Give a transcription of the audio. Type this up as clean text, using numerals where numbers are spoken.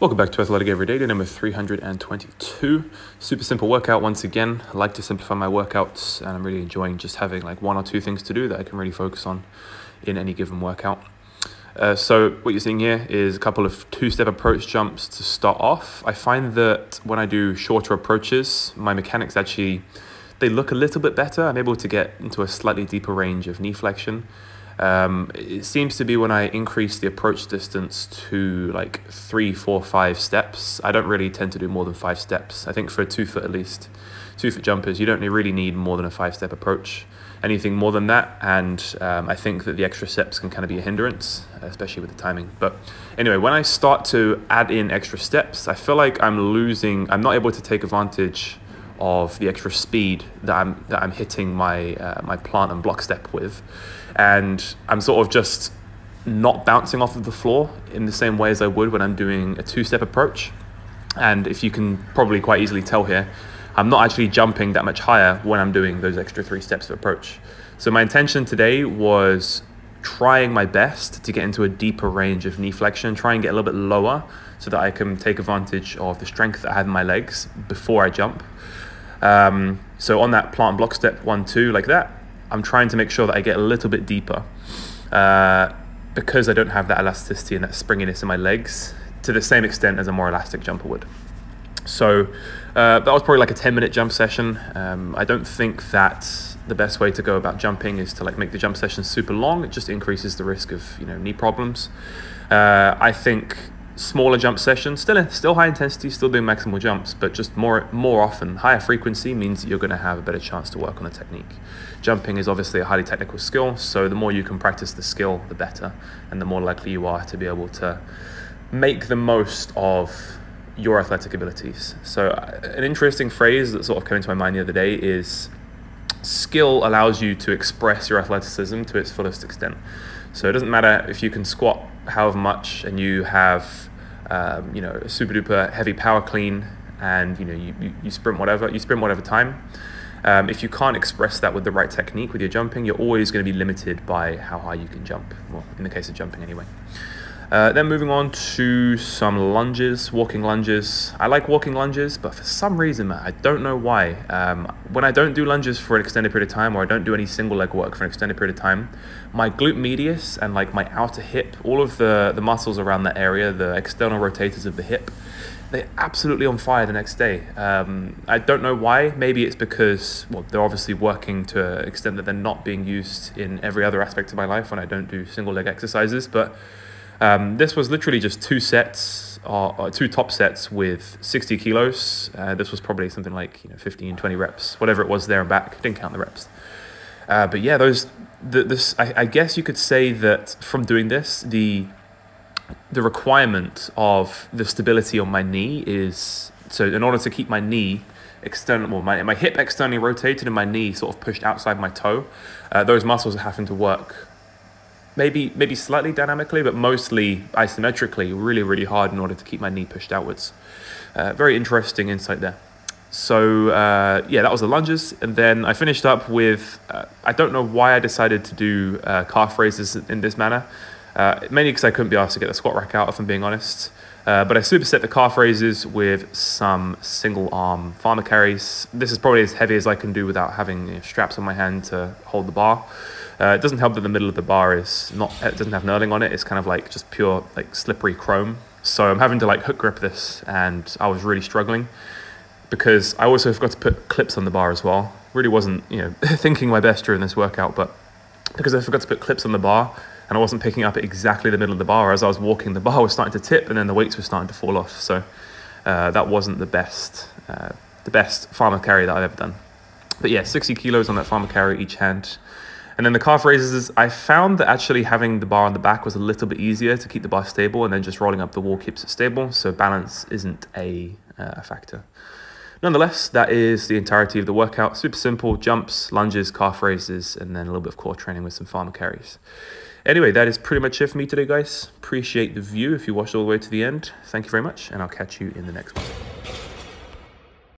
Welcome back to Athletic Everyday, day number 322. Super simple workout once again. I like to simplify my workouts, and I'm really enjoying just having like one or two things to do that I can really focus on in any given workout. So what you're seeing here is a couple of two-step approach jumps to start off. I find that when I do shorter approaches, my mechanics actually, they look a little bit better. I'm able to get into a slightly deeper range of knee flexion. It seems to be when I increase the approach distance to like 3, 4, 5 steps. I don't really tend to do more than 5 steps. I think for a 2 foot at least, 2 foot jumpers, you don't really need more than a 5-step approach. Anything more than that, and I think that the extra steps can kind of be a hindrance, especially with the timing. But anyway, when I start to add in extra steps, I feel like I'm not able to take advantage of the extra speed that I'm hitting my my plant and block step with, and I'm sort of just not bouncing off of the floor in the same way as I would when I'm doing a 2-step approach. And if you can probably quite easily tell here, I'm not actually jumping that much higher when I'm doing those extra 3 steps of approach. So my intention today was trying my best to get into a deeper range of knee flexion, try and get a little bit lower so that I can take advantage of the strength that I have in my legs before I jump. So on that plant and block step 1, 2, like that, I'm trying to make sure that I get a little bit deeper because I don't have that elasticity and that springiness in my legs to the same extent as a more elastic jumper would. So that was probably like a 10-minute jump session. I don't think that the best way to go about jumping is to like make the jump session super long. It just increases the risk of knee problems. I think smaller jump sessions, still high intensity, still doing maximal jumps, but just more often, higher frequency means that you're going to have a better chance to work on the technique. Jumping is obviously a highly technical skill, so the more you can practice the skill, the better, and the more likely you are to be able to make the most of your athletic abilities. So an interesting phrase that sort of came into my mind the other day is skill allows you to express your athleticism to its fullest extent. So it doesn't matter if you can squat however much and you have a super duper heavy power clean and you sprint whatever time. If you can't express that with the right technique with your jumping, you're always going to be limited by how high you can jump. Well, in the case of jumping anyway. Then moving on to some lunges, walking lunges. I like walking lunges, but for some reason, man, I don't know why. When I don't do lunges for an extended period of time, or I don't do any single leg work for an extended period of time, my glute medius and like my outer hip, all of the muscles around that area, the external rotators of the hip, they're absolutely on fire the next day. I don't know why. Maybe it's because, well, they're obviously working to an extent that they're not being used in every other aspect of my life when I don't do single leg exercises, but this was literally just 2 sets, or 2 top sets with 60 kilos. This was probably something like 15, 20 reps, whatever it was there and back. Didn't count the reps. But yeah, I guess you could say that from doing this, the requirement of the stability on my knee is, so in order to keep my knee my hip externally rotated and my knee sort of pushed outside my toe, those muscles are having to work maybe slightly dynamically, but mostly isometrically, really, really hard in order to keep my knee pushed outwards. Very interesting insight there. So yeah, that was the lunges. And then I finished up with, I don't know why I decided to do calf raises in this manner. Mainly because I couldn't be asked to get the squat rack out, if I'm being honest. But I superset the calf raises with some single arm farmer carries. This is probably as heavy as I can do without having straps on my hand to hold the bar. It doesn't help that the middle of the bar it doesn't have knurling on it. It's kind of like just pure like slippery chrome. So I'm having to like hook grip this, and I was really struggling because I also forgot to put clips on the bar as well. Really wasn't thinking my best during this workout, but because I forgot to put clips on the bar and I wasn't picking up at exactly the middle of the bar, as I was walking, the bar was starting to tip and then the weights were starting to fall off. So that wasn't the best farmer carry that I've ever done. But yeah, 60 kilos on that farmer carry each hand. And then the calf raises, I found that actually having the bar on the back was a little bit easier to keep the bar stable, and then just rolling up the wall keeps it stable. So balance isn't a factor. Nonetheless, that is the entirety of the workout. Super simple: jumps, lunges, calf raises, and then a little bit of core training with some farmer carries. Anyway, that is pretty much it for me today, guys. Appreciate the view if you watched all the way to the end. Thank you very much, and I'll catch you in the next one.